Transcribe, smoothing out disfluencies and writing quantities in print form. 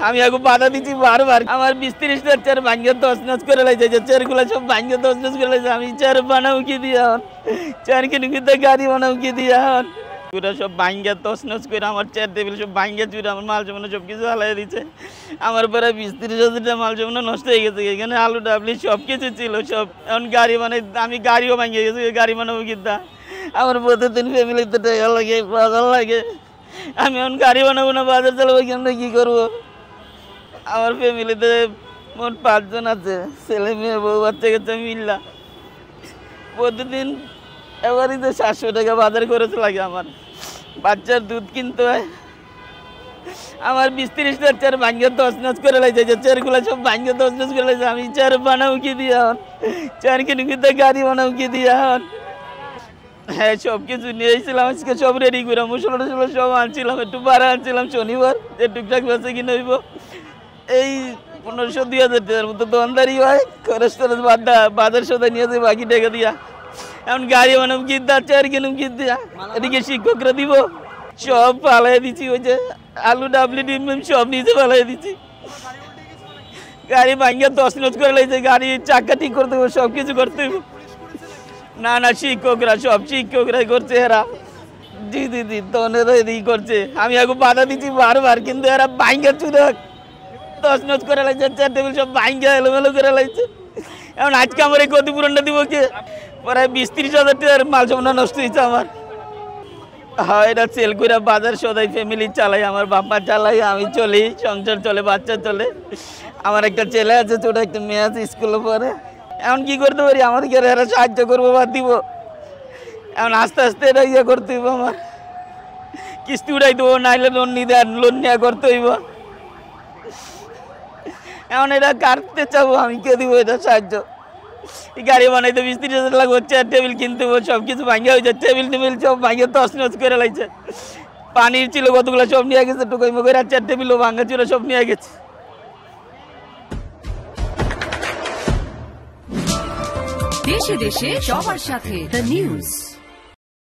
আমি আগে বাধা দিচ্ছি বারবার। আমার ২০-৩০টার চেয়ার ভাঙ্গে তছনছ করে লাইছে, যে চেয়ারগুলো সব ভাঙ্গে তছনছ করে লাইছে। আমি চেয়ার বানাও কি দিয়া চেয়ার কিনে কিনতে গাড়ি বানাও কি দিয়া পুরা সব ভাঙ্গে তছনছ করে আমার চেয়ার টেবিল সব ভাঙ্গে চুরে আমার মাল সামান্য সব কিছু হালাই দিচ্ছে। আমার প্রায় ২০-৩০ হাজারটা মাল সামান্য নষ্ট হয়ে গেছে। এখানে আলু ডাবলি সব কিছু ছিল সব। এখন গাড়ি বানাই, আমি গাড়িও ভাঙ্গে গেছি, গাড়ি বানাবো কিনতা। আমার প্রতিদিন ফ্যামিলিতে টাকা লাগে, বাজার লাগে। আমি এখন গাড়ি বানাবো না, বাজার চালাবো, কেমন কি করবো? আমার ফ্যামিলিতে মোট ৫ জন আছে, ছেলে মেয়ে বউ বাচ্চা কাচ্চা মিল্লা। প্রতিদিন এবারিতে ৭০০ টাকা বাজার খরচ লাগে। আমার বাচ্চার দুধ কিনতে হয়। আমার ২০-৩০টার চেয়ার ভাঙ্গে তছনছ করে লাইছে, যে চেয়ারগুলো সব ভাঙ্গে তছনছ করে লাইছে। আমি চেয়ার বানাও কি দিয়া চেয়ার কিনে কিনতে গাড়ি বানাও কি দিয়া হ্যাঁ, সব কিছু নিয়ে এসেছিলাম। আজকে সব রেডি করে মশলা টসলা সব আনছিলাম, একটু বাড়া আনছিলাম শনিবার, যে টুকটাক বেঁচে কিনে হইব। এই ১৫০০-২০০০ টাকার মতো দোকানদারি হয়। খরচ টরচ বাজার সদাই নিয়ে যাই বাকি টাকা দিয়া। এখন গাড়ি বানাম কি দা, চেয়ার কিনুম কি দিয়া, এদিকে শিক্ষকরা দিব, সব পালাই দিচ্ছি। ওই যে আলু ডাবলি ডিম সব নিচে পালাই দিচ্ছি। গাড়ি ভাঙ্গে তছনছ করে লাইছে, গাড়ি চাকা ঠিক করতে হবে, সব কিছু করতে হবে। না না, শিক্ষকরা সব শিক্ষকরাই করছে এরা। জি দিদি তনেরা এদিকে করছে। আমি আগে বাধা দিচ্ছি বারবার, কিন্তু এরা ভাঙ্গে চুরে তছনছ করে লাইছে, চেয়ার টেবিল সব ভাঙ্গে এলোমেলো করে লাইছে। এখন আজকে আমার এই ক্ষতিপূরণটা দিব কে? প্রায় ২০-৩০ হাজার টাকার মাল সামান্য নষ্ট হয়েছে আমার। হয় এটা সেল করে বাজার সদাই ফ্যামিলি চালাই, আমার বাবা চালাই, আমি চলি, সংসার চলে, বাচ্চা চলে। আমার একটা ছেলে আছে, ছোট একটা মেয়ে আছে, স্কুলে পড়ে। এখন কি করতে পারি? আমাদেরকে এরা সাহায্য করবো বা দিব। এখন আস্তে আস্তে এটা ইয়ে করতে হইব, আমার কিস্তি উঠাই দেবো, নাইলে লোন নিতে লোন নেওয়া করতে হইব। এখন এটা কাটতে চাবো, আমি কে দিব এটা সাহায্য? গাড়ি বানাইতে ২০-৩০ হাজার লাগবে, চেয়ার টেবিল কিনতে হবে, সব কিছু ভাঙ্গে হয়েছে, টেবিল টেবিল সব ভাঙ্গে তছনছ করে লাইছে। পানির ছিল কতগুলো সব নিয়ে গেছে, টুকাই মুখে চেয়ার টেবিলও ভাঙ্গা ছিল, সব নিয়ে গেছে। দেশে দেশে সবার সাথে দ্য নিউজ।